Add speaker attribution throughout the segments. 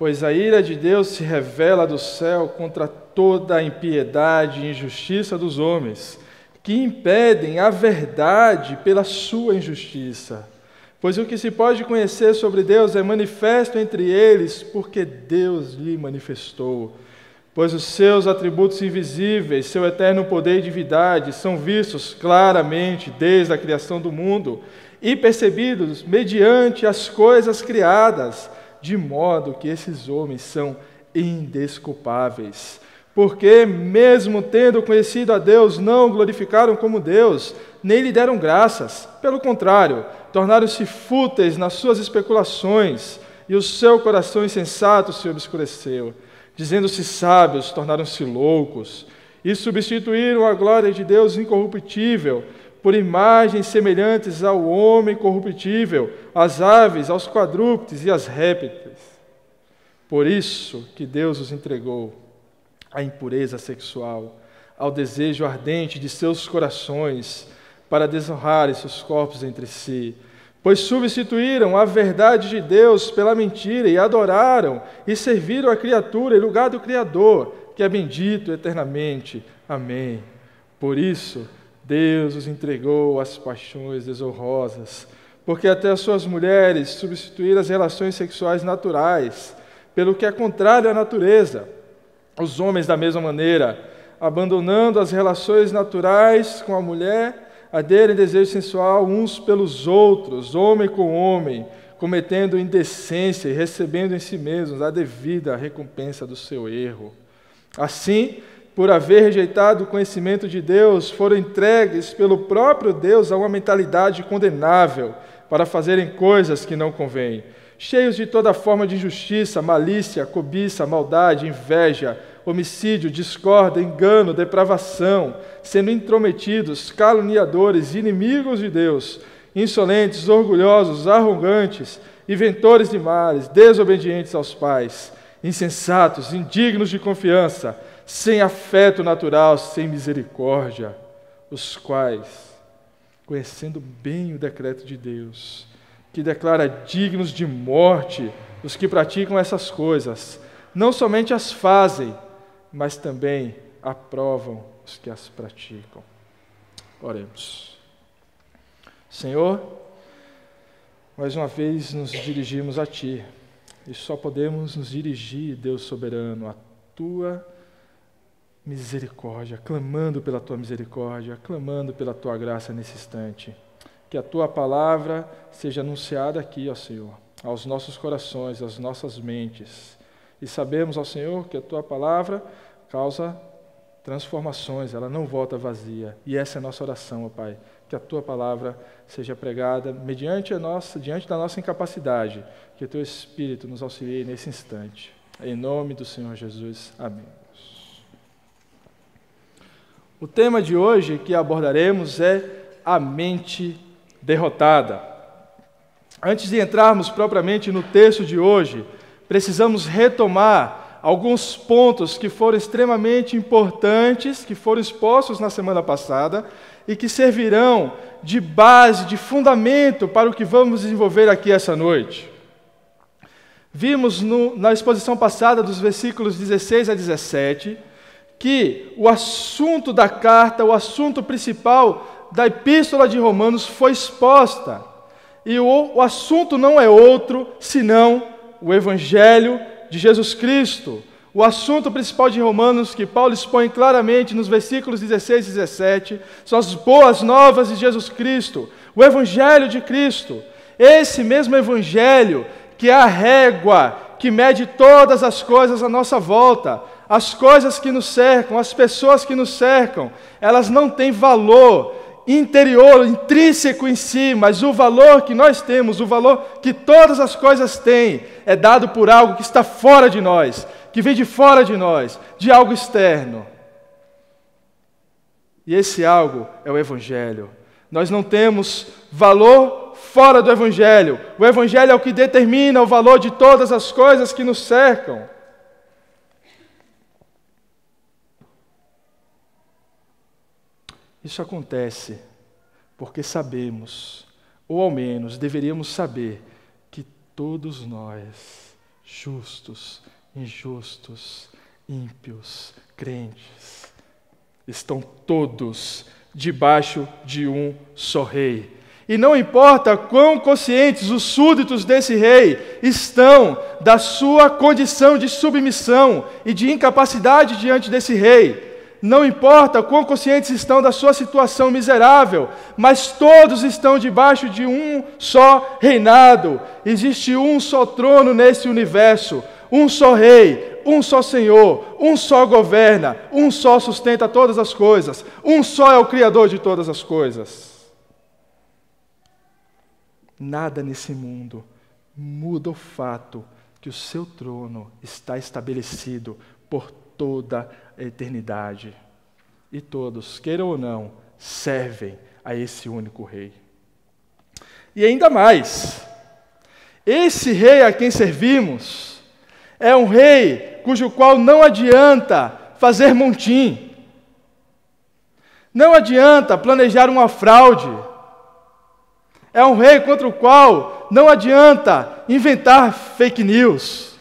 Speaker 1: Pois a ira de Deus se revela do céu contra toda a impiedade e injustiça dos homens, que impedem a verdade pela sua injustiça. Pois o que se pode conhecer sobre Deus é manifesto entre eles, porque Deus lhe manifestou. Pois os seus atributos invisíveis, seu eterno poder e divindade, são vistos claramente desde a criação do mundo e percebidos mediante as coisas criadas, de modo que esses homens são indesculpáveis. Porque, mesmo tendo conhecido a Deus, não o glorificaram como Deus, nem lhe deram graças. Pelo contrário, tornaram-se fúteis nas suas especulações, e o seu coração insensato se obscureceu. Dizendo-se sábios, tornaram-se loucos, e substituíram a glória de Deus incorruptível por imagens semelhantes ao homem corruptível, às aves, aos quadrúpedes e às répteis. Por isso que Deus os entregou à impureza sexual, ao desejo ardente de seus corações, para desonrarem seus corpos entre si. Pois substituíram a verdade de Deus pela mentira e adoraram e serviram a criatura em lugar do Criador, que é bendito eternamente. Amém. Por isso, Deus os entregou às paixões desonrosas, porque até as suas mulheres substituíram as relações sexuais naturais, pelo que é contrário à natureza. Os homens, da mesma maneira, abandonando as relações naturais com a mulher, aderem desejo sensual uns pelos outros, homem com homem, cometendo indecência e recebendo em si mesmos a devida recompensa do seu erro. Assim, por haver rejeitado o conhecimento de Deus, foram entregues pelo próprio Deus a uma mentalidade condenável, para fazerem coisas que não convêm, cheios de toda forma de injustiça, malícia, cobiça, maldade, inveja, homicídio, discórdia, engano, depravação, sendo intrometidos, caluniadores, inimigos de Deus, insolentes, orgulhosos, arrogantes, inventores de males, desobedientes aos pais, insensatos, indignos de confiança, sem afeto natural, sem misericórdia, os quais, conhecendo bem o decreto de Deus, que declara dignos de morte os que praticam essas coisas, não somente as fazem, mas também aprovam os que as praticam. Oremos. Senhor, mais uma vez nos dirigimos a Ti, e só podemos nos dirigir, Deus soberano, à Tua misericórdia, clamando pela Tua misericórdia, clamando pela Tua graça nesse instante. Que a Tua palavra seja anunciada aqui, ó Senhor, aos nossos corações, às nossas mentes. E sabemos, ó Senhor, que a Tua palavra causa transformações, ela não volta vazia. E essa é a nossa oração, ó Pai, que a Tua palavra seja pregada diante da nossa incapacidade, que o Teu Espírito nos auxilie nesse instante. Em nome do Senhor Jesus. Amém. O tema de hoje que abordaremos é a mente derrotada. Antes de entrarmos propriamente no texto de hoje, precisamos retomar alguns pontos que foram extremamente importantes, que foram expostos na semana passada e que servirão de base, de fundamento para o que vamos desenvolver aqui essa noite. Vimos na exposição passada, dos versículos 16 a 17, que o assunto da carta, o assunto principal da Epístola de Romanos foi exposta. E o assunto não é outro, senão o Evangelho de Jesus Cristo. O assunto principal de Romanos, que Paulo expõe claramente nos versículos 16 e 17, são as boas novas de Jesus Cristo, o Evangelho de Cristo. Esse mesmo Evangelho que é a régua que mede todas as coisas à nossa volta. As coisas que nos cercam, as pessoas que nos cercam, elas não têm valor interior, intrínseco em si, mas o valor que nós temos, o valor que todas as coisas têm, é dado por algo que está fora de nós, que vem de fora de nós, de algo externo. E esse algo é o Evangelho. Nós não temos valor fora do Evangelho. O Evangelho é o que determina o valor de todas as coisas que nos cercam. Isso acontece porque sabemos, ou ao menos deveríamos saber, que todos nós justos, injustos, ímpios, crentes, estão todos debaixo de um só rei. E não importa quão conscientes os súditos desse rei estão da sua condição de submissão e de incapacidade diante desse rei, não importa quão conscientes estão da sua situação miserável, mas todos estão debaixo de um só reinado. Existe um só trono nesse universo, um só rei, um só Senhor, um só governa, um só sustenta todas as coisas, um só é o Criador de todas as coisas. Nada nesse mundo muda o fato que o seu trono está estabelecido por toda a eternidade. E todos, queiram ou não, servem a esse único rei. E ainda mais, esse rei a quem servimos é um rei cujo qual não adianta fazer montim. Não adianta planejar uma fraude. É um rei contra o qual não adianta inventar fake news.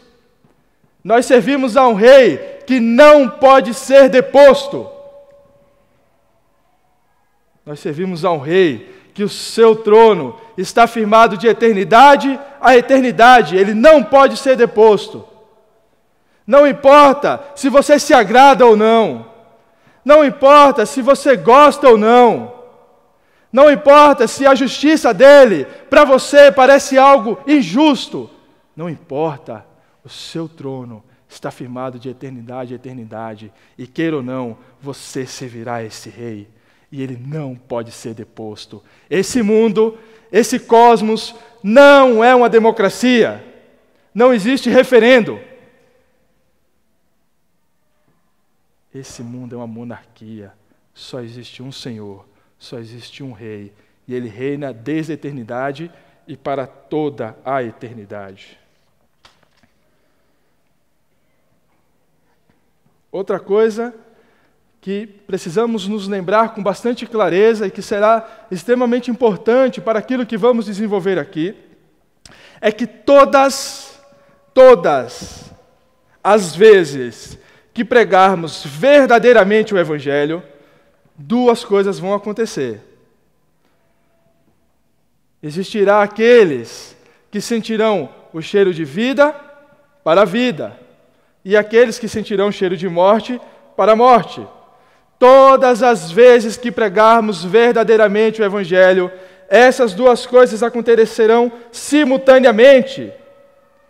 Speaker 1: Nós servimos a um rei que não pode ser deposto. Nós servimos a um rei que o seu trono está firmado de eternidade a eternidade. Ele não pode ser deposto. Não importa se você se agrada ou não. Não importa se você gosta ou não. Não importa se a justiça dele para você parece algo injusto. Não importa, o seu trono está firmado de eternidade a eternidade. E queira ou não, você servirá a esse rei. E ele não pode ser deposto. Esse mundo, esse cosmos, não é uma democracia. Não existe referendo. Esse mundo é uma monarquia. Só existe um Senhor, só existe um rei. E ele reina desde a eternidade e para toda a eternidade. Outra coisa que precisamos nos lembrar com bastante clareza e que será extremamente importante para aquilo que vamos desenvolver aqui, é que todas as vezes que pregarmos verdadeiramente o Evangelho, duas coisas vão acontecer. Existirá aqueles que sentirão o cheiro de vida para a vida, e aqueles que sentirão o cheiro de morte para a morte. Todas as vezes que pregarmos verdadeiramente o Evangelho, essas duas coisas acontecerão simultaneamente.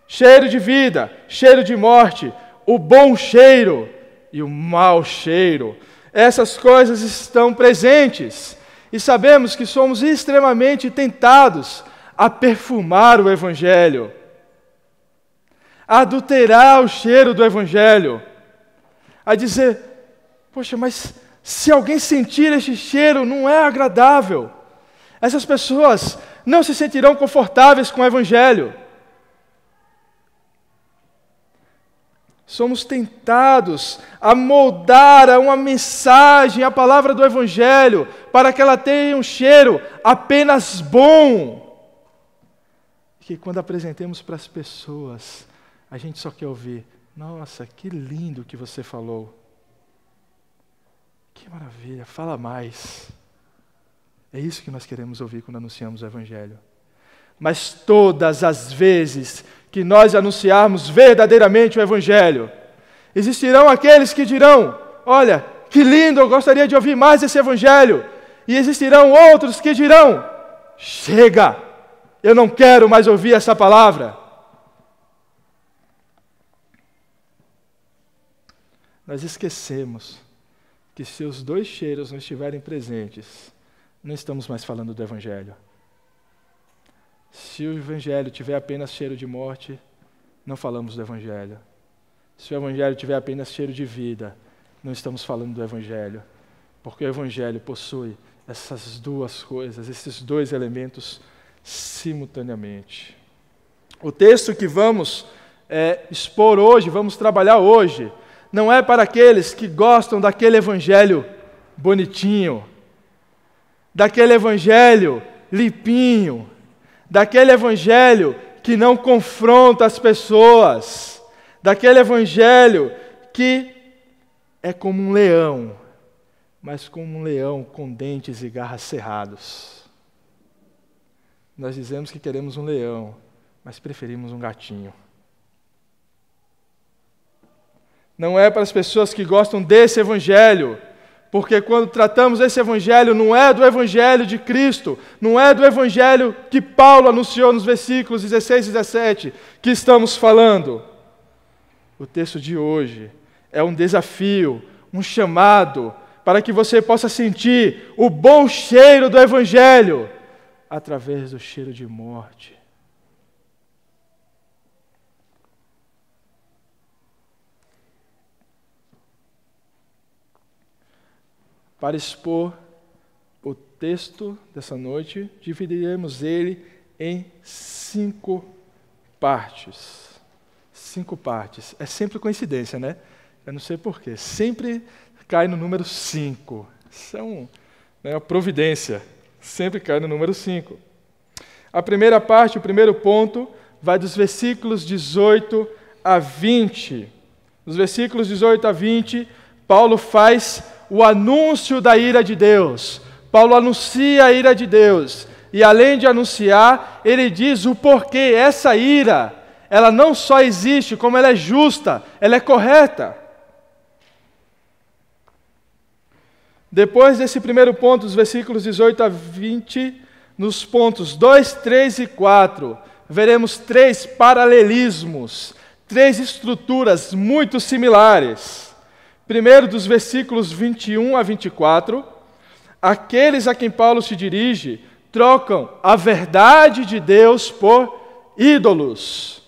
Speaker 1: Cheiro de vida, cheiro de morte, o bom cheiro e o mau cheiro. Essas coisas estão presentes e sabemos que somos extremamente tentados a perfumar o Evangelho, a adulterar o cheiro do Evangelho, a dizer: poxa, mas se alguém sentir este cheiro, não é agradável. Essas pessoas não se sentirão confortáveis com o Evangelho. Somos tentados a moldar a uma mensagem, a palavra do Evangelho, para que ela tenha um cheiro apenas bom. Que quando apresentemos para as pessoas, a gente só quer ouvir: nossa, que lindo que você falou. Que maravilha, fala mais. É isso que nós queremos ouvir quando anunciamos o Evangelho. Mas todas as vezes que nós anunciarmos verdadeiramente o Evangelho, existirão aqueles que dirão: olha, que lindo, eu gostaria de ouvir mais esse Evangelho. E existirão outros que dirão: chega, eu não quero mais ouvir essa palavra. Nós esquecemos que se os dois cheiros não estiverem presentes, não estamos mais falando do Evangelho. Se o Evangelho tiver apenas cheiro de morte, não falamos do Evangelho. Se o Evangelho tiver apenas cheiro de vida, não estamos falando do Evangelho. Porque o Evangelho possui essas duas coisas, esses dois elementos simultaneamente. O texto que vamos expor hoje, vamos trabalhar hoje, não é para aqueles que gostam daquele Evangelho bonitinho, daquele Evangelho limpinho, daquele Evangelho que não confronta as pessoas, daquele evangelho que é como um leão, mas como um leão com dentes e garras cerrados. Nós dizemos que queremos um leão, mas preferimos um gatinho. Não é para as pessoas que gostam desse evangelho, porque quando tratamos desse evangelho, não é do evangelho de Cristo, não é do evangelho que Paulo anunciou nos versículos 16 e 17 que estamos falando. O texto de hoje é um desafio, um chamado, para que você possa sentir o bom cheiro do evangelho, através do cheiro de morte. Para expor o texto dessa noite, dividiremos ele em 5 partes. 5 partes. É sempre coincidência, né? Eu não sei porquê. Sempre cai no número 5. Isso é uma providência. Sempre cai no número 5. A primeira parte, o primeiro ponto, vai dos versículos 18 a 20. Nos versículos 18 a 20, Paulo faz o anúncio da ira de Deus. Paulo anuncia a ira de Deus. E além de anunciar, ele diz o porquê essa ira, ela não só existe, como ela é justa, ela é correta. Depois desse primeiro ponto, dos versículos 18 a 20, nos pontos 2, 3 e 4, veremos 3 paralelismos, 3 estruturas muito similares. Primeiro, dos versículos 21 a 24, aqueles a quem Paulo se dirige trocam a verdade de Deus por ídolos.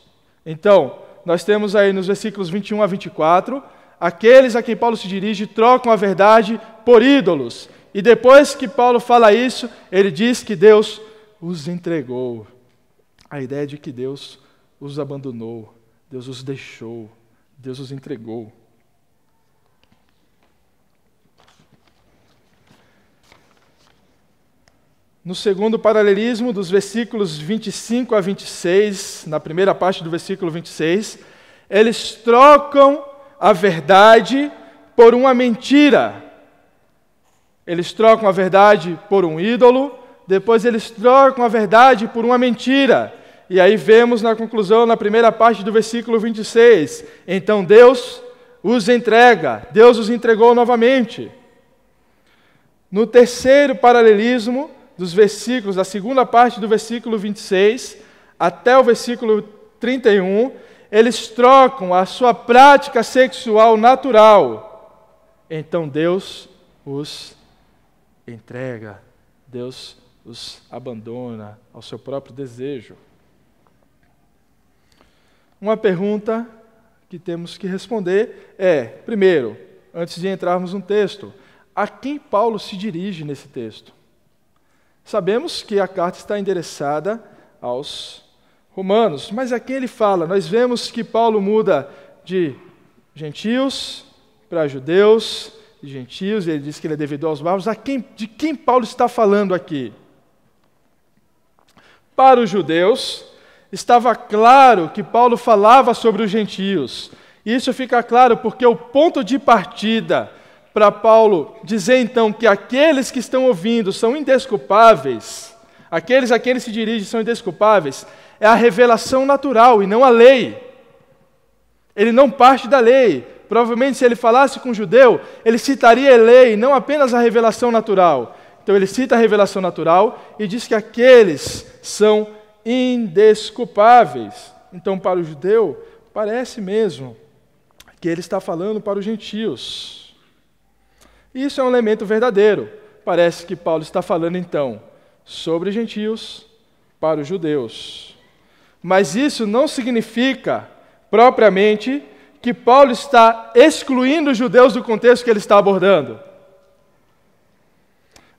Speaker 1: Então, nós temos aí nos versículos 21 a 24, aqueles a quem Paulo se dirige trocam a verdade por ídolos. E depois que Paulo fala isso, ele diz que Deus os entregou. A ideia de que Deus os abandonou, Deus os deixou, Deus os entregou. No segundo paralelismo, dos versículos 25 a 26, na primeira parte do versículo 26, eles trocam a verdade por uma mentira. Eles trocam a verdade por um ídolo, depois eles trocam a verdade por uma mentira. E aí vemos na conclusão, na primeira parte do versículo 26, então Deus os entrega, Deus os entregou novamente. No terceiro paralelismo, dos versículos, da segunda parte do versículo 26 até o versículo 31, eles trocam a sua prática sexual natural. Então Deus os entrega, Deus os abandona ao seu próprio desejo. Uma pergunta que temos que responder é, primeiro, antes de entrarmos no texto, a quem Paulo se dirige nesse texto? Sabemos que a carta está endereçada aos romanos, mas a quem ele fala? Nós vemos que Paulo muda de gentios para judeus, de gentios, ele diz que ele é devedor aos bárbaros. De quem Paulo está falando aqui? Para os judeus, estava claro que Paulo falava sobre os gentios. Isso fica claro porque o ponto de partida para Paulo dizer então que aqueles que estão ouvindo são indesculpáveis, aqueles a quem ele se dirige são indesculpáveis, é a revelação natural e não a lei. Ele não parte da lei. Provavelmente se ele falasse com um judeu, ele citaria a lei, não apenas a revelação natural. Então ele cita a revelação natural e diz que aqueles são indesculpáveis. Então para o judeu, parece mesmo que ele está falando para os gentios. Isso é um elemento verdadeiro. Parece que Paulo está falando, então, sobre os gentios para os judeus. Mas isso não significa, propriamente, que Paulo está excluindo os judeus do contexto que ele está abordando.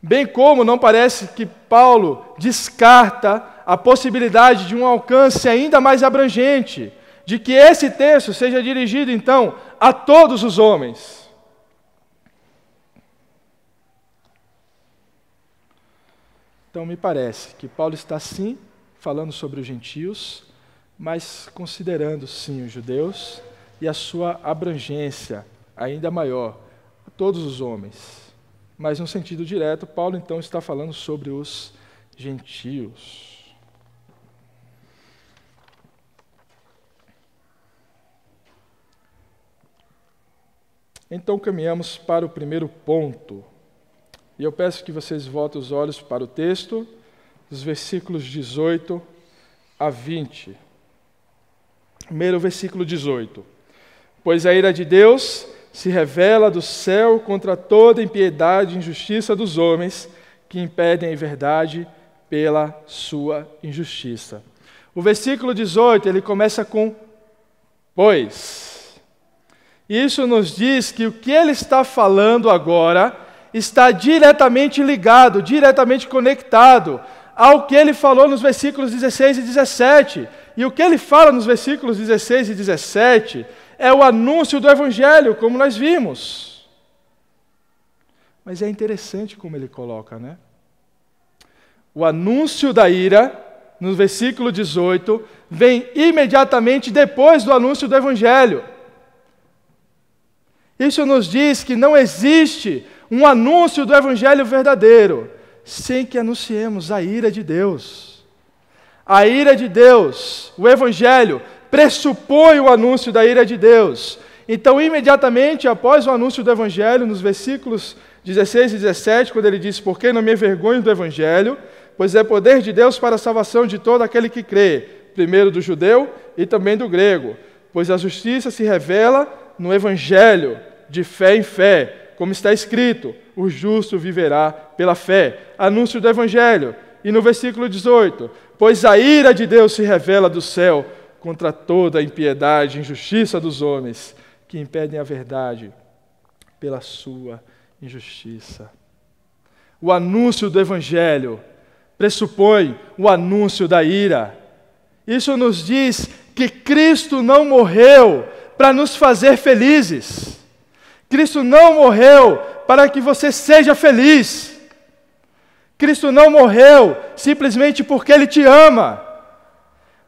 Speaker 1: Bem como não parece que Paulo descarta a possibilidade de um alcance ainda mais abrangente, de que esse texto seja dirigido, então, a todos os homens. Então, me parece que Paulo está, sim, falando sobre os gentios, mas considerando sim os judeus e a sua abrangência ainda maior, a todos os homens. Mas no sentido direto, Paulo então está falando sobre os gentios. Então caminhamos para o primeiro ponto. E eu peço que vocês voltem os olhos para o texto, dos versículos 18 a 20. Primeiro versículo 18. Pois a ira de Deus se revela do céu contra toda impiedade e injustiça dos homens que impedem a verdade pela sua injustiça. O versículo 18, ele começa com pois. Isso nos diz que o que ele está falando agora está diretamente ligado, diretamente conectado ao que ele falou nos versículos 16 e 17. E o que ele fala nos versículos 16 e 17 é o anúncio do Evangelho, como nós vimos. Mas é interessante como ele coloca, né? O anúncio da ira, no versículo 18, vem imediatamente depois do anúncio do Evangelho. Isso nos diz que não existe um anúncio do Evangelho verdadeiro sem que anunciemos a ira de Deus. A ira de Deus, o Evangelho, pressupõe o anúncio da ira de Deus. Então, imediatamente após o anúncio do Evangelho, nos versículos 16 e 17, quando ele diz: porque não me envergonho do Evangelho, pois é poder de Deus para a salvação de todo aquele que crê, primeiro do judeu e também do grego, pois a justiça se revela no Evangelho, de fé em fé, como está escrito: o justo viverá pela fé. Anúncio do Evangelho. E no versículo 18: pois a ira de Deus se revela do céu contra toda a impiedade e injustiça dos homens, que impedem a verdade pela sua injustiça. O anúncio do Evangelho pressupõe o anúncio da ira. Isso nos diz que Cristo não morreu para nos fazer felizes. Cristo não morreu para que você seja feliz. Cristo não morreu simplesmente porque Ele te ama.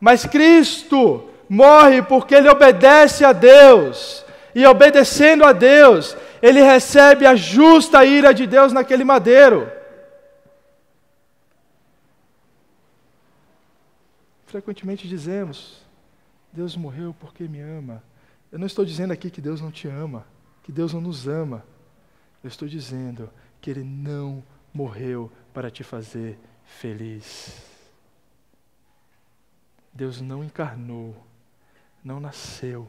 Speaker 1: Mas Cristo morre porque Ele obedece a Deus. E obedecendo a Deus, Ele recebe a justa ira de Deus naquele madeiro. Frequentemente dizemos: Deus morreu porque me ama. Eu não estou dizendo aqui que Deus não te ama, que Deus não nos ama. Eu estou dizendo que Ele não morreu para te fazer feliz. Deus não encarnou, não nasceu,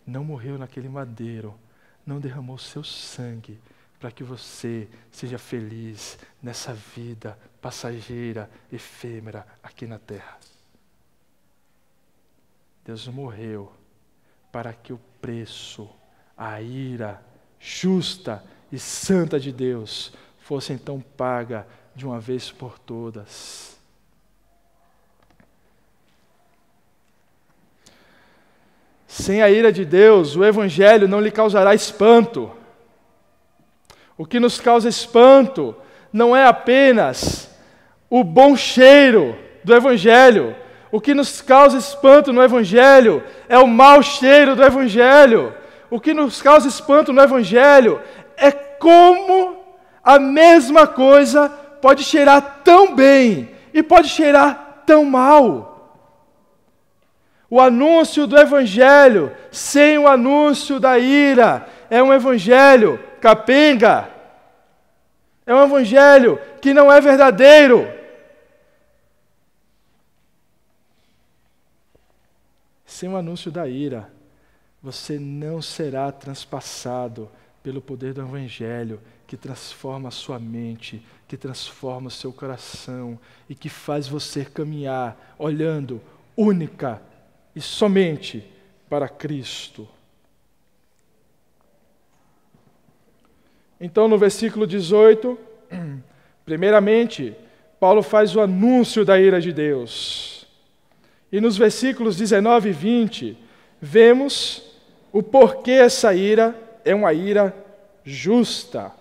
Speaker 1: não morreu naquele madeiro, não derramou seu sangue para que você seja feliz nessa vida passageira, efêmera aqui na terra. Deus morreu para que o preço, a ira justa e santa de Deus fosse então paga de uma vez por todas. Sem a ira de Deus, o Evangelho não lhe causará espanto. O que nos causa espanto não é apenas o bom cheiro do Evangelho. O que nos causa espanto no Evangelho é o mau cheiro do Evangelho. O que nos causa espanto no Evangelho é como a mesma coisa pode cheirar tão bem e pode cheirar tão mal. O anúncio do Evangelho sem o anúncio da ira é um Evangelho capenga. É um Evangelho que não é verdadeiro. Sem o anúncio da ira, você não será transpassado pelo poder do Evangelho, que transforma a sua mente, que transforma o seu coração e que faz você caminhar olhando única e somente para Cristo. Então, no versículo 18, primeiramente, Paulo faz o anúncio da ira de Deus. E nos versículos 19 e 20, vemos o porquê essa ira é uma ira justa.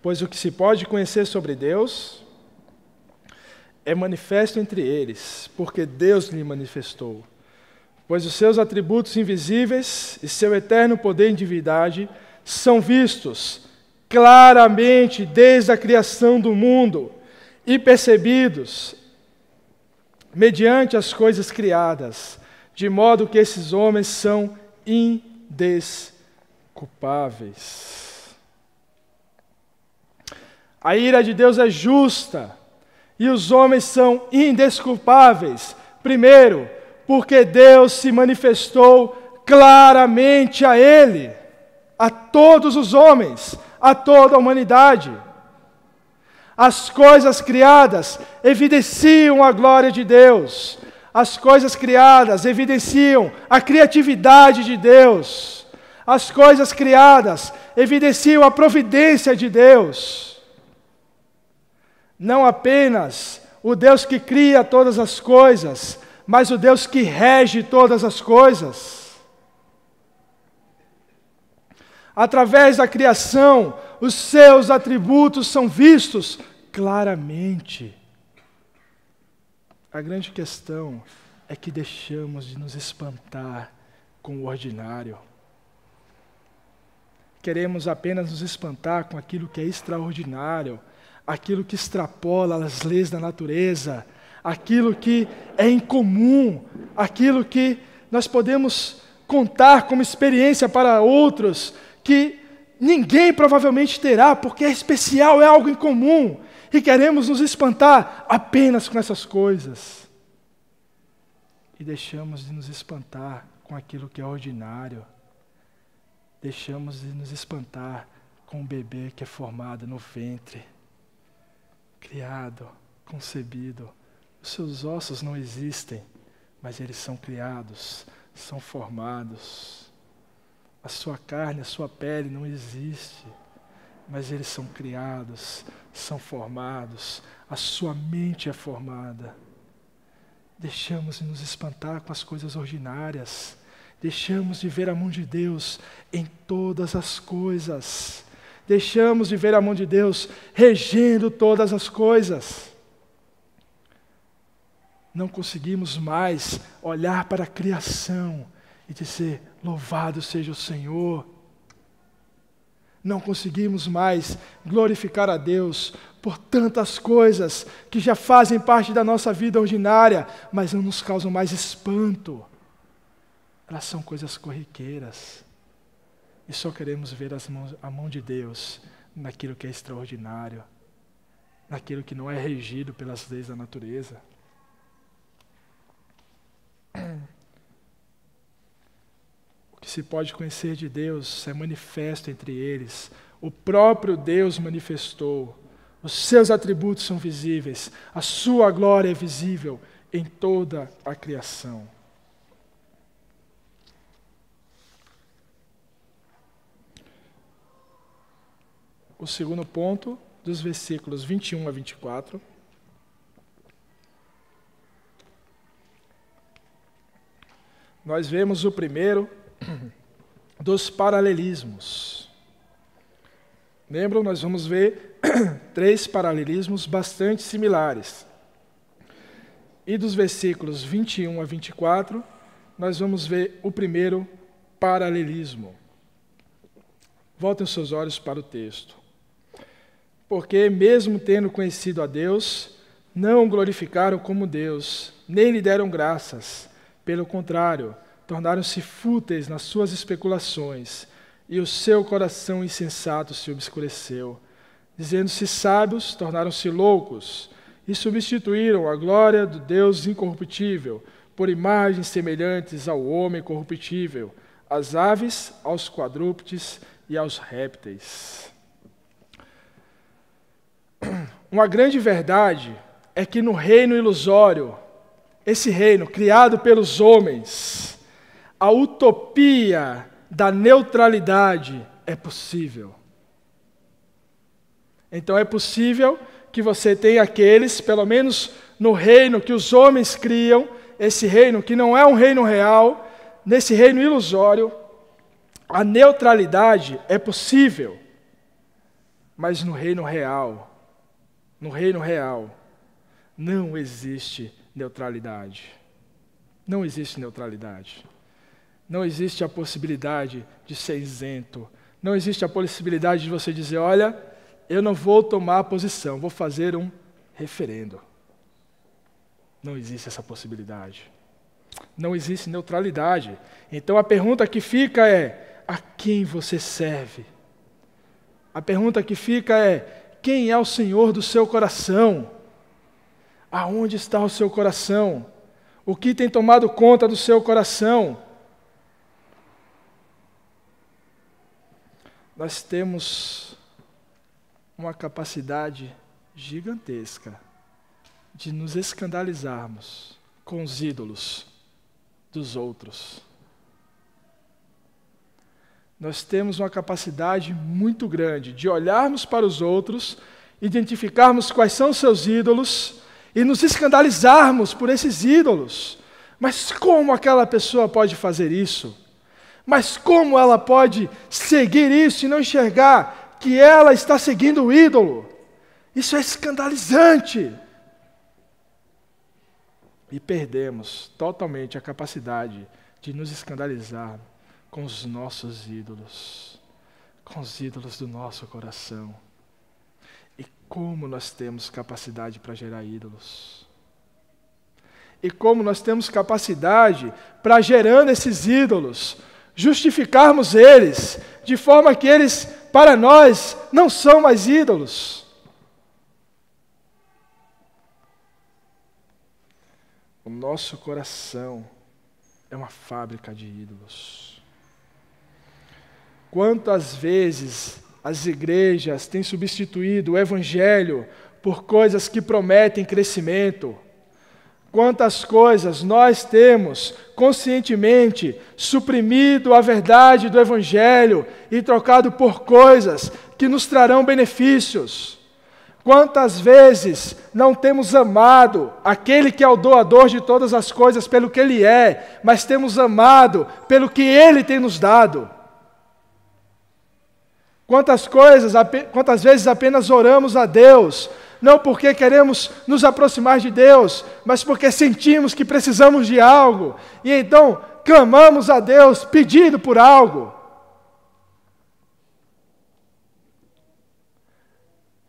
Speaker 1: Pois o que se pode conhecer sobre Deus é manifesto entre eles, porque Deus lhe manifestou. Pois os seus atributos invisíveis e seu eterno poder e divindade são vistos claramente desde a criação do mundo e percebidos mediante as coisas criadas, de modo que esses homens são indesculpáveis. A ira de Deus é justa e os homens são indesculpáveis. Primeiro, porque Deus se manifestou claramente a ele, a todos os homens, a toda a humanidade. As coisas criadas evidenciam a glória de Deus. As coisas criadas evidenciam a criatividade de Deus. As coisas criadas evidenciam a providência de Deus. Não apenas o Deus que cria todas as coisas, mas o Deus que rege todas as coisas. Através da criação, os seus atributos são vistos claramente. A grande questão é que deixamos de nos espantar com o ordinário. Queremos apenas nos espantar com aquilo que é extraordinário, aquilo que extrapola as leis da natureza, aquilo que é incomum, aquilo que nós podemos contar como experiência para outros, que ninguém provavelmente terá, porque é especial, é algo incomum, e queremos nos espantar apenas com essas coisas. E deixamos de nos espantar com aquilo que é ordinário. Deixamos de nos espantar com o bebê que é formado no ventre, criado, concebido. Os seus ossos não existem, mas eles são criados, são formados. A sua carne, a sua pele não existe, mas eles são criados, são formados. A sua mente é formada. Deixamos de nos espantar com as coisas ordinárias. Deixamos de ver a mão de Deus em todas as coisas. Deixamos de ver a mão de Deus regendo todas as coisas. Não conseguimos mais olhar para a criação e dizer, louvado seja o Senhor. Não conseguimos mais glorificar a Deus por tantas coisas que já fazem parte da nossa vida ordinária, mas não nos causam mais espanto. Elas são coisas corriqueiras. E só queremos ver a mão de Deus naquilo que é extraordinário, naquilo que não é regido pelas leis da natureza. O que se pode conhecer de Deus é manifesto entre eles. O próprio Deus manifestou. Os seus atributos são visíveis. A sua glória é visível em toda a criação. O segundo ponto, dos versículos 21 a 24. Nós vemos o primeiro dos paralelismos. Lembram? Nós vamos ver 3 paralelismos bastante similares. E dos versículos 21 a 24, nós vamos ver o primeiro paralelismo. Voltem os seus olhos para o texto. Porque, mesmo tendo conhecido a Deus, não o glorificaram como Deus, nem lhe deram graças. Pelo contrário, tornaram-se fúteis nas suas especulações, e o seu coração insensato se obscureceu. Dizendo-se sábios, tornaram-se loucos, e substituíram a glória do Deus incorruptível por imagens semelhantes ao homem corruptível, às aves, aos quadrúpedes e aos répteis. Uma grande verdade é que no reino ilusório, esse reino criado pelos homens, a utopia da neutralidade é possível. Então é possível que você tenha aqueles, pelo menos no reino que os homens criam, esse reino que não é um reino real, nesse reino ilusório, a neutralidade é possível. Mas no reino real, não existe neutralidade. Não existe neutralidade. Não existe a possibilidade de ser isento. Não existe a possibilidade de você dizer, olha, eu não vou tomar posição, vou fazer um referendo. Não existe essa possibilidade. Não existe neutralidade. Então a pergunta que fica é, a quem você serve? A pergunta que fica é, quem é o Senhor do seu coração? Aonde está o seu coração? O que tem tomado conta do seu coração? Nós temos uma capacidade gigantesca de nos escandalizarmos com os ídolos dos outros. Nós temos uma capacidade muito grande de olharmos para os outros, identificarmos quais são os seus ídolos e nos escandalizarmos por esses ídolos. Mas como aquela pessoa pode fazer isso? Mas como ela pode seguir isso e não enxergar que ela está seguindo o ídolo? Isso é escandalizante. E perdemos totalmente a capacidade de nos escandalizar com os nossos ídolos, com os ídolos do nosso coração. E como nós temos capacidade para gerar ídolos. E como nós temos capacidade para, gerando esses ídolos, justificarmos eles, de forma que eles, para nós, não são mais ídolos. O nosso coração é uma fábrica de ídolos. Quantas vezes as igrejas têm substituído o evangelho por coisas que prometem crescimento? Quantas coisas nós temos conscientemente suprimido a verdade do evangelho e trocado por coisas que nos trarão benefícios? Quantas vezes não temos amado aquele que é o doador de todas as coisas pelo que Ele é, mas temos amado pelo que Ele tem nos dado? Quantas vezes apenas oramos a Deus, não porque queremos nos aproximar de Deus, mas porque sentimos que precisamos de algo, e então clamamos a Deus pedindo por algo.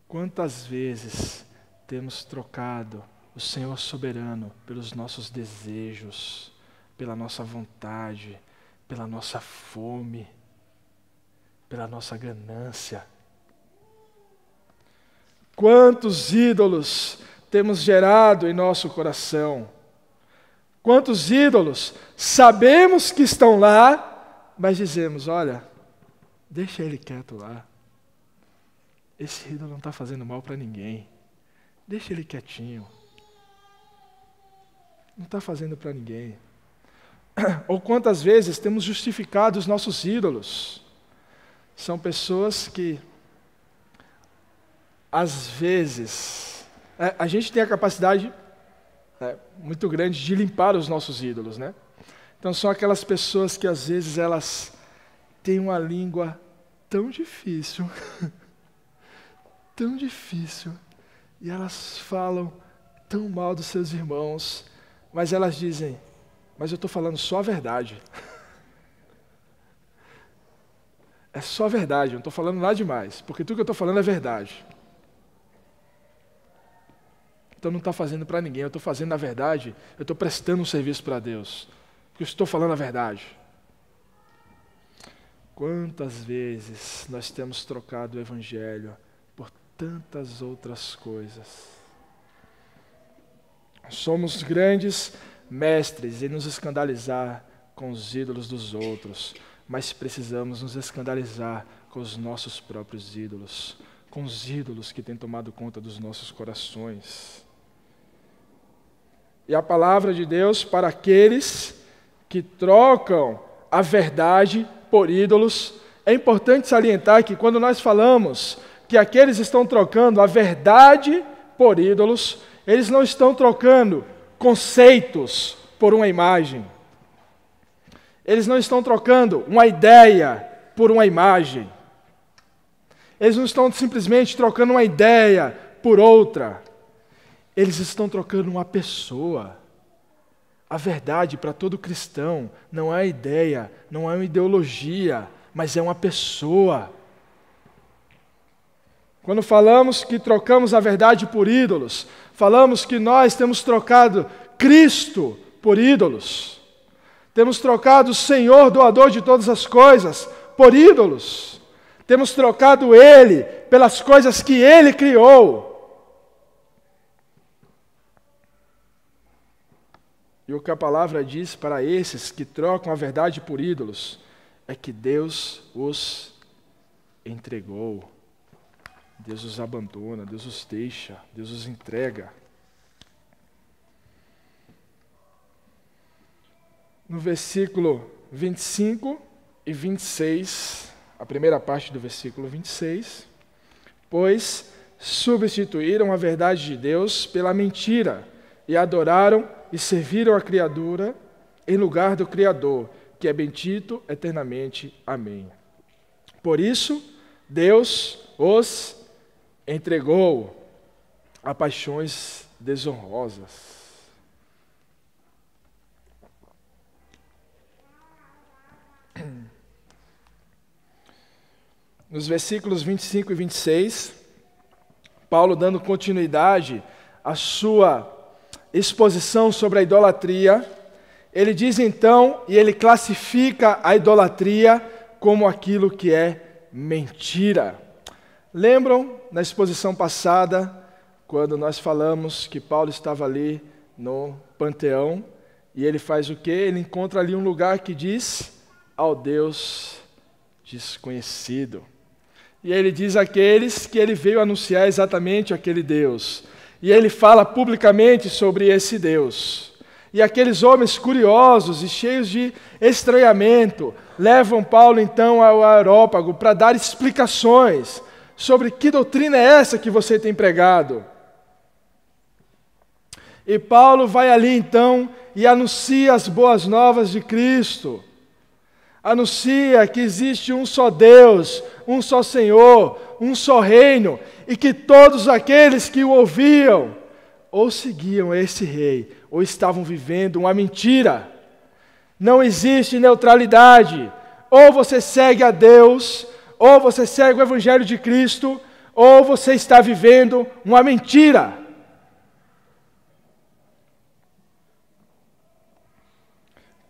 Speaker 1: Quantas vezes temos trocado o Senhor soberano pelos nossos desejos, pela nossa vontade, pela nossa fome, pela nossa ganância? Quantos ídolos temos gerado em nosso coração? Quantos ídolos sabemos que estão lá, mas dizemos, olha, deixa ele quieto lá. Esse ídolo não está fazendo mal para ninguém. Deixa ele quietinho. Não está fazendo para ninguém. Ou quantas vezes temos justificado os nossos ídolos? São pessoas que, às vezes, a gente tem a capacidade muito grande de limpar os nossos ídolos, né? Então são aquelas pessoas que às vezes elas têm uma língua tão difícil, tão difícil, e elas falam tão mal dos seus irmãos, mas elas dizem, mas eu estou falando só a verdade. É só a verdade, eu não estou falando nada demais, porque tudo que eu estou falando é verdade. Então não está fazendo para ninguém, eu estou fazendo a verdade, eu estou prestando um serviço para Deus, porque eu estou falando a verdade. Quantas vezes nós temos trocado o evangelho por tantas outras coisas? Somos grandes mestres em nos escandalizar com os ídolos dos outros, mas precisamos nos escandalizar com os nossos próprios ídolos, com os ídolos que têm tomado conta dos nossos corações. E a palavra de Deus para aqueles que trocam a verdade por ídolos, é importante salientar que quando nós falamos que aqueles estão trocando a verdade por ídolos, eles não estão trocando conceitos por uma imagem. Eles não estão trocando uma ideia por uma imagem. Eles não estão simplesmente trocando uma ideia por outra. Eles estão trocando uma pessoa. A verdade para todo cristão não é ideia, não é uma ideologia, mas é uma pessoa. Quando falamos que trocamos a verdade por ídolos, falamos que nós temos trocado Cristo por ídolos. Temos trocado o Senhor, doador de todas as coisas, por ídolos. Temos trocado Ele pelas coisas que Ele criou. E o que a palavra diz para esses que trocam a verdade por ídolos é que Deus os entregou. Deus os abandona, Deus os deixa, Deus os entrega. No versículo 25 e 26, a primeira parte do versículo 26, pois substituíram a verdade de Deus pela mentira e adoraram e serviram a criatura em lugar do Criador, que é bendito eternamente. Amém. Por isso, Deus os entregou a paixões desonrosas. Nos versículos 25 e 26, Paulo dando continuidade à sua exposição sobre a idolatria, ele diz então, e ele classifica a idolatria como aquilo que é mentira. Lembram, na exposição passada, quando nós falamos que Paulo estava ali no Panteão, e ele faz o quê? Ele encontra ali um lugar que diz ao Deus desconhecido. E ele diz àqueles que ele veio anunciar exatamente aquele Deus. E ele fala publicamente sobre esse Deus. E aqueles homens curiosos e cheios de estranhamento levam Paulo então ao Areópago para dar explicações sobre que doutrina é essa que você tem pregado. E Paulo vai ali então e anuncia as boas novas de Cristo. Anuncia que existe um só Deus, um só Senhor, um só reino, e que todos aqueles que o ouviam, ou seguiam esse rei, ou estavam vivendo uma mentira. Não existe neutralidade. Ou você segue a Deus, ou você segue o Evangelho de Cristo, ou você está vivendo uma mentira.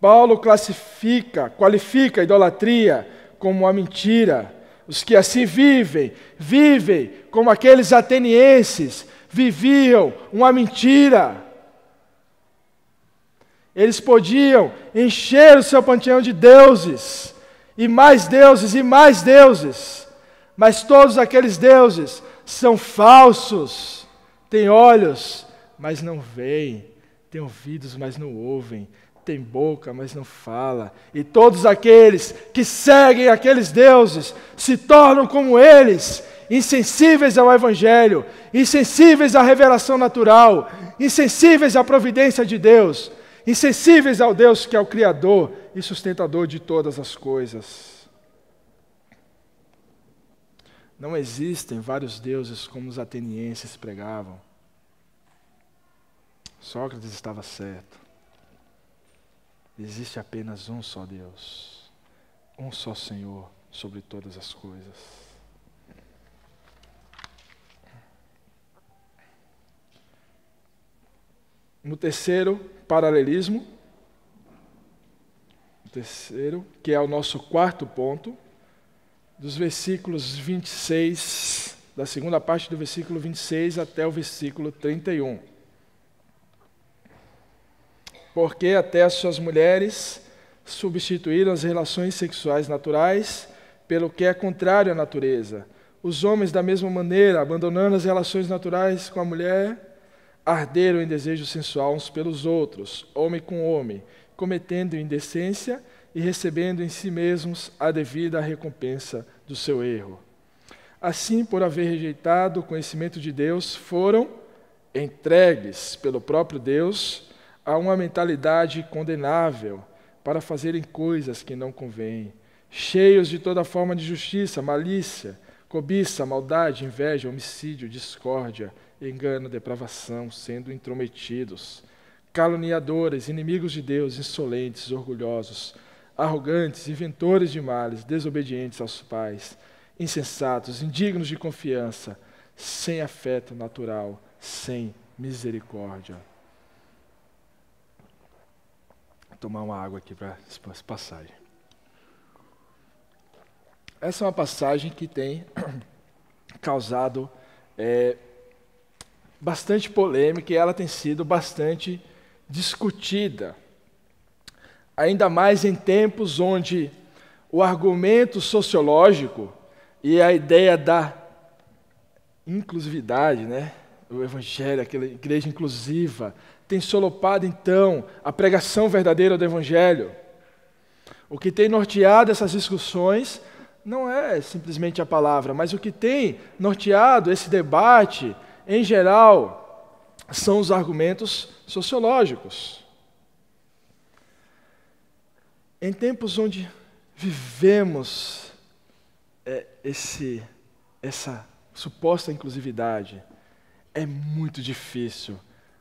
Speaker 1: Paulo qualifica a idolatria como uma mentira. Os que assim vivem como aqueles atenienses viviam uma mentira. Eles podiam encher o seu panteão de deuses, e mais deuses, e mais deuses, mas todos aqueles deuses são falsos. Têm olhos, mas não veem, têm ouvidos, mas não ouvem, tem boca, mas não fala. E todos aqueles que seguem aqueles deuses se tornam como eles, insensíveis ao Evangelho, insensíveis à revelação natural, insensíveis à providência de Deus, insensíveis ao Deus que é o Criador e sustentador de todas as coisas. Não existem vários deuses como os atenienses pregavam. Sócrates estava certo. Existe apenas um só Deus, um só Senhor sobre todas as coisas. No terceiro paralelismo, que é o nosso quarto ponto, dos versículos 26, da segunda parte do versículo 26 até o versículo 31. Porque até as suas mulheres substituíram as relações sexuais naturais pelo que é contrário à natureza. Os homens, da mesma maneira, abandonando as relações naturais com a mulher, arderam em desejo sensual uns pelos outros, homem com homem, cometendo indecência e recebendo em si mesmos a devida recompensa do seu erro. Assim, por haver rejeitado o conhecimento de Deus, foram entregues pelo próprio Deus a uma mentalidade condenável para fazerem coisas que não convêm, cheios de toda forma de justiça, malícia, cobiça, maldade, inveja, homicídio, discórdia, engano, depravação, sendo intrometidos, caluniadores, inimigos de Deus, insolentes, orgulhosos, arrogantes, inventores de males, desobedientes aos pais, insensatos, indignos de confiança, sem afeto natural, sem misericórdia. Vou tomar uma água aqui para essa passagem. Essa é uma passagem que tem causado bastante polêmica e ela tem sido bastante discutida. Ainda mais em tempos onde o argumento sociológico e a ideia da inclusividade, o Evangelho, aquela igreja inclusiva, tem solopado então a pregação verdadeira do Evangelho. O que tem norteado essas discussões não é simplesmente a palavra, mas o que tem norteado esse debate, em geral, são os argumentos sociológicos. Em tempos onde vivemos essa suposta inclusividade, é muito difícil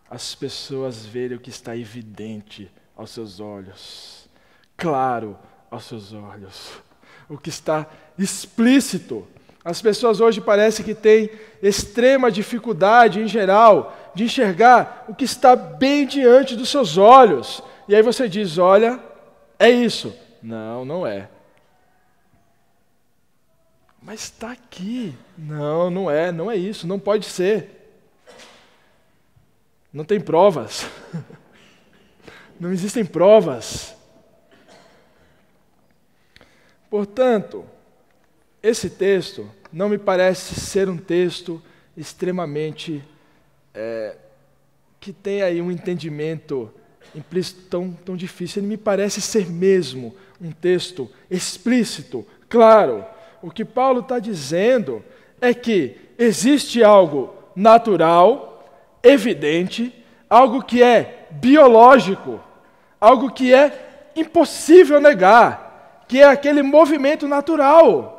Speaker 1: as pessoas verem o que está evidente aos seus olhos, claro aos seus olhos, o que está explícito. As pessoas hoje parecem que têm extrema dificuldade, em geral, de enxergar o que está bem diante dos seus olhos. E aí você diz, olha, é isso. Não, não é. Mas está aqui. Não, não é isso, não pode ser. Não tem provas. Não existem provas. Portanto, esse texto não me parece ser um texto extremamente que tem aí um entendimento implícito tão difícil. Ele me parece ser mesmo um texto explícito, claro. O que Paulo está dizendo é que existe algo natural, evidente, algo que é biológico, algo que é impossível negar, que é aquele movimento natural,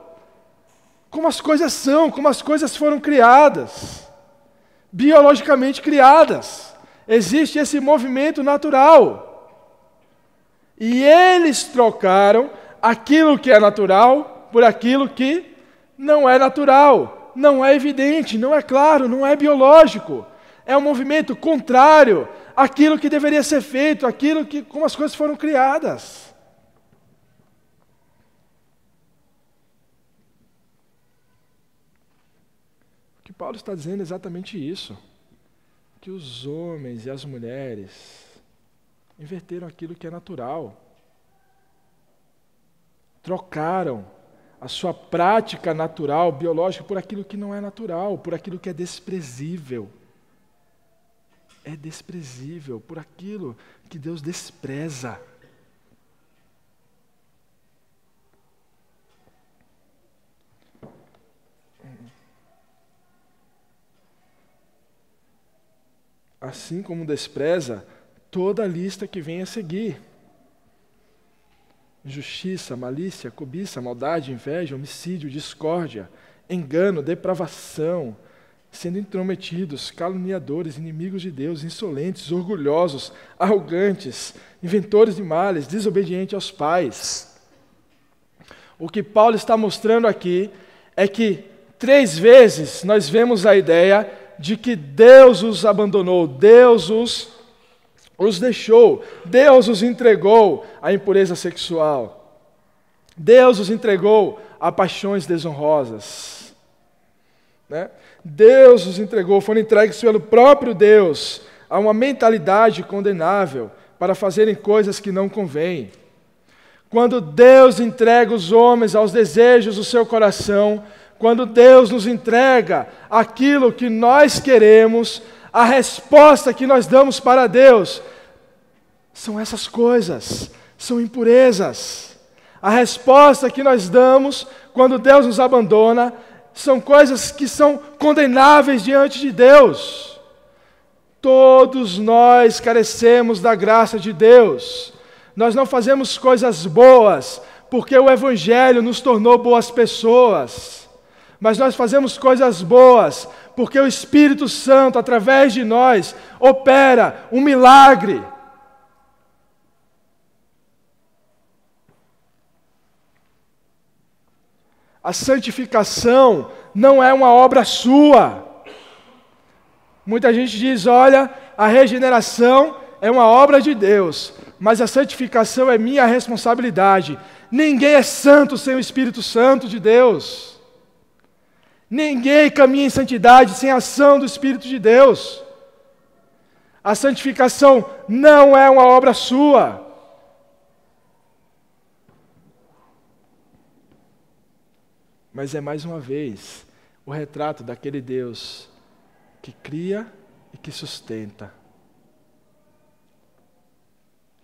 Speaker 1: como as coisas são, como as coisas foram criadas, biologicamente criadas. Existe esse movimento natural. E eles trocaram aquilo que é natural por aquilo que não é natural, não é evidente, não é claro, não é biológico. É um movimento contrário àquilo que deveria ser feito, àquilo que, como as coisas foram criadas. O que Paulo está dizendo é exatamente isso. Que os homens e as mulheres inverteram aquilo que é natural. Trocaram a sua prática natural, biológica, por aquilo que não é natural, por aquilo que é desprezível. É desprezível, por aquilo que Deus despreza. Assim como despreza toda a lista que vem a seguir. Injustiça, malícia, cobiça, maldade, inveja, homicídio, discórdia, engano, depravação, sendo intrometidos, caluniadores, inimigos de Deus, insolentes, orgulhosos, arrogantes, inventores de males, desobedientes aos pais. O que Paulo está mostrando aqui é que 3 vezes nós vemos a ideia de que Deus os abandonou, Deus os deixou, Deus os entregou à impureza sexual, Deus os entregou a paixões desonrosas, Deus os entregou, foram entregues pelo próprio Deus a uma mentalidade condenável para fazerem coisas que não convêm. Quando Deus entrega os homens aos desejos do seu coração, quando Deus nos entrega aquilo que nós queremos, a resposta que nós damos para Deus são essas coisas, são impurezas. A resposta que nós damos quando Deus nos abandona são coisas que são condenáveis diante de Deus. Todos nós carecemos da graça de Deus. Nós não fazemos coisas boas porque o Evangelho nos tornou boas pessoas. mas nós fazemos coisas boas, porque o Espírito Santo, através de nós, opera um milagre. A santificação não é uma obra sua. Muita gente diz, olha, a regeneração é uma obra de Deus, mas a santificação é minha responsabilidade. Ninguém é santo sem o Espírito Santo de Deus. Ninguém caminha em santidade sem a ação do Espírito de Deus. A santificação não é uma obra sua. Mas é mais uma vez o retrato daquele Deus que cria e que sustenta,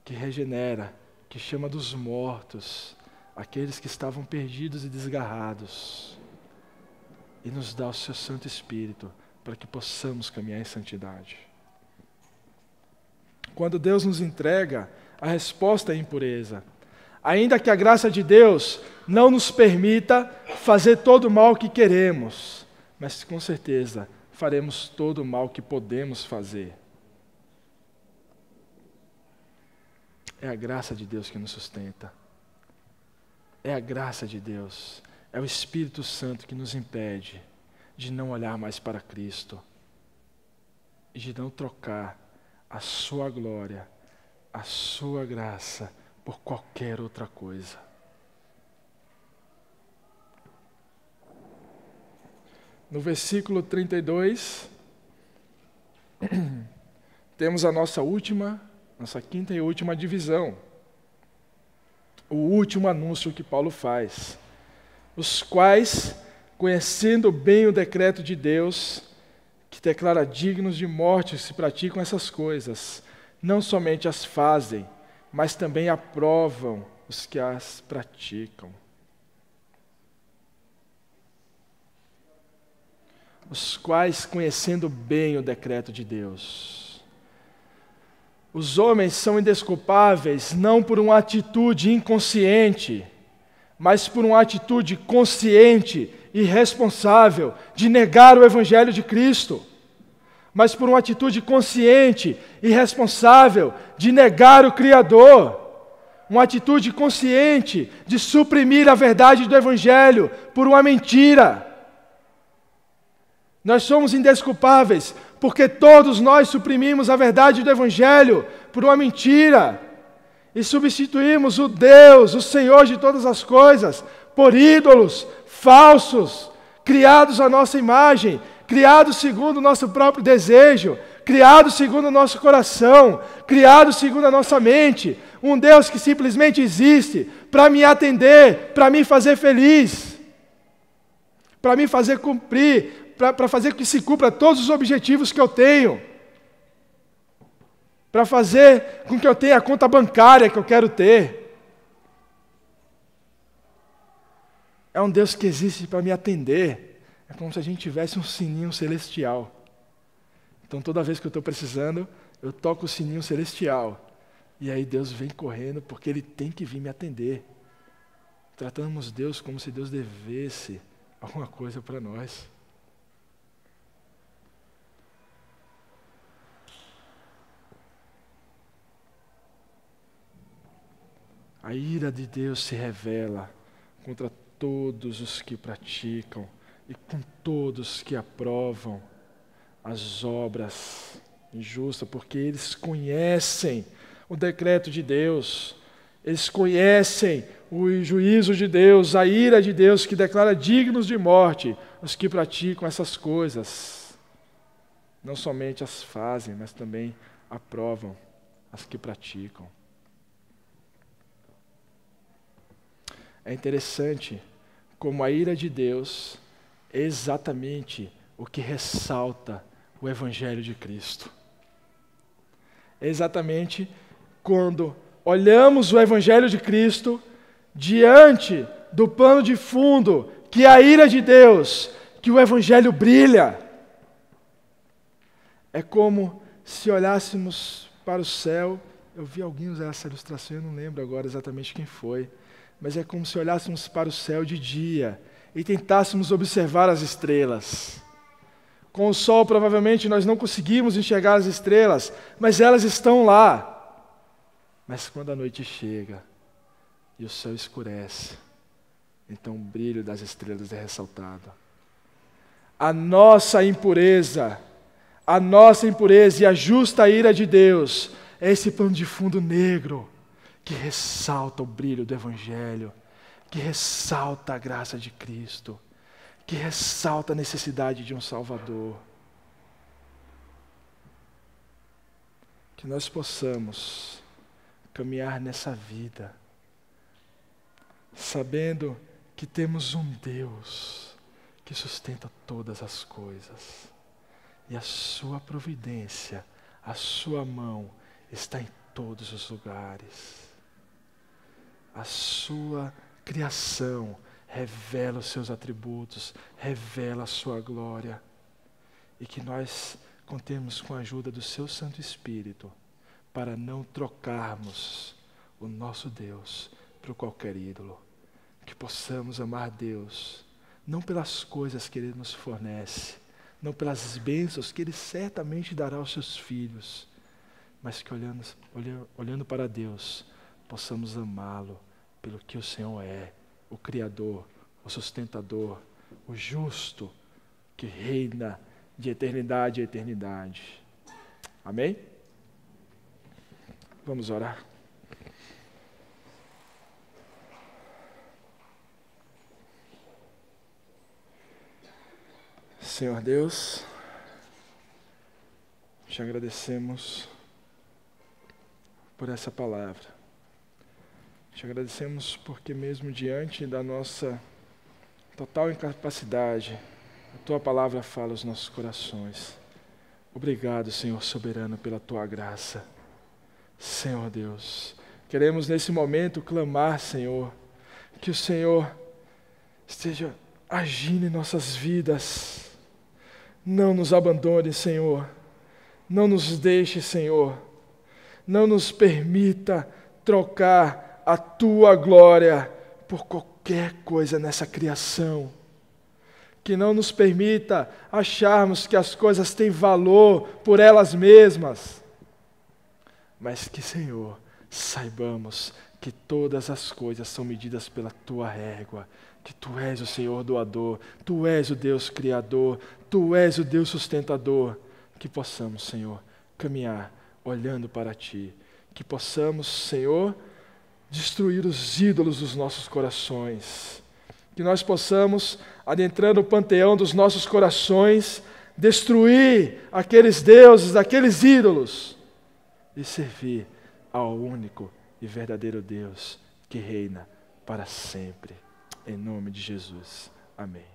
Speaker 1: que regenera, que chama dos mortos aqueles que estavam perdidos e desgarrados, e nos dá o seu Santo Espírito para que possamos caminhar em santidade. Quando Deus nos entrega, a resposta é impureza. Ainda que a graça de Deus não nos permita fazer todo o mal que queremos, mas com certeza faremos todo o mal que podemos fazer. É a graça de Deus que nos sustenta. É a graça de Deus. É o Espírito Santo que nos impede de não olhar mais para Cristo e de não trocar a sua glória, a sua graça por qualquer outra coisa. No versículo 32, temos a nossa quinta e última divisão. O último anúncio que Paulo faz. Os quais, conhecendo bem o decreto de Deus, que declara dignos de morte se praticam essas coisas, não somente as fazem, mas também aprovam os que as praticam. Os quais, conhecendo bem o decreto de Deus. Os homens são indesculpáveis não por uma atitude inconsciente, mas por uma atitude consciente e responsável de negar o Evangelho de Cristo. Mas por uma atitude consciente e responsável de negar o Criador. Uma atitude consciente de suprimir a verdade do Evangelho por uma mentira. Nós somos indesculpáveis porque todos nós suprimimos a verdade do Evangelho por uma mentira e substituímos o Deus, o Senhor de todas as coisas, por ídolos falsos, criados à nossa imagem, criados segundo o nosso próprio desejo, criados segundo o nosso coração, criados segundo a nossa mente, um Deus que simplesmente existe para me atender, para me fazer feliz, para me fazer cumprir, para fazer que se cumpra todos os objetivos que eu tenho, para fazer com que eu tenha a conta bancária que eu quero ter. É um Deus que existe para me atender. É como se a gente tivesse um sininho celestial. Então toda vez que eu estou precisando, eu toco o sininho celestial. E aí Deus vem correndo porque Ele tem que vir me atender. Tratamos Deus como se Deus devesse alguma coisa para nós. A ira de Deus se revela contra todos os que praticam e com todos que aprovam as obras injustas, porque eles conhecem o decreto de Deus, eles conhecem o juízo de Deus, a ira de Deus que declara dignos de morte os que praticam essas coisas. Não somente as fazem, mas também aprovam as que praticam. É interessante como a ira de Deus é exatamente o que ressalta o Evangelho de Cristo. É exatamente quando olhamos o Evangelho de Cristo diante do plano de fundo, que é a ira de Deus, que o Evangelho brilha. É como se olhássemos para o céu. Eu vi alguém usar essa ilustração, eu não lembro agora exatamente quem foi. Mas é como se olhássemos para o céu de dia e tentássemos observar as estrelas. Com o sol, provavelmente, nós não conseguimos enxergar as estrelas, mas elas estão lá. Mas quando a noite chega e o céu escurece, então o brilho das estrelas é ressaltado. A nossa impureza e a justa ira de Deus é esse pano de fundo negro que ressalta o brilho do Evangelho, que ressalta a graça de Cristo, que ressalta a necessidade de um Salvador. Que nós possamos caminhar nessa vida, sabendo que temos um Deus que sustenta todas as coisas, e a sua providência, a sua mão está em todos os lugares. A sua criação revela os seus atributos, revela a sua glória, e que nós contemos com a ajuda do seu Santo Espírito para não trocarmos o nosso Deus por qualquer ídolo, que possamos amar Deus não pelas coisas que Ele nos fornece, não pelas bênçãos que Ele certamente dará aos seus filhos, mas que olhando para Deus, possamos amá-lo pelo que o Senhor é, o Criador, o sustentador, o justo, que reina de eternidade a eternidade. Amém? Vamos orar. Senhor Deus, te agradecemos por essa palavra. Te agradecemos porque mesmo diante da nossa total incapacidade, a Tua palavra fala aos nossos corações. Obrigado, Senhor soberano, pela Tua graça. Senhor Deus, queremos nesse momento clamar, Senhor, que o Senhor esteja agindo em nossas vidas. Não nos abandone, Senhor. Não nos deixe, Senhor. Não nos permita trocar a Tua glória por qualquer coisa nessa criação. Que não nos permita acharmos que as coisas têm valor por elas mesmas. Mas que, Senhor, saibamos que todas as coisas são medidas pela Tua régua, que Tu és o Senhor doador, Tu és o Deus criador, Tu és o Deus sustentador. Que possamos, Senhor, caminhar olhando para Ti, que possamos, Senhor, destruir os ídolos dos nossos corações, que nós possamos, adentrando o panteão dos nossos corações, destruir aqueles deuses, aqueles ídolos, e servir ao único e verdadeiro Deus que reina para sempre. Em nome de Jesus. Amém.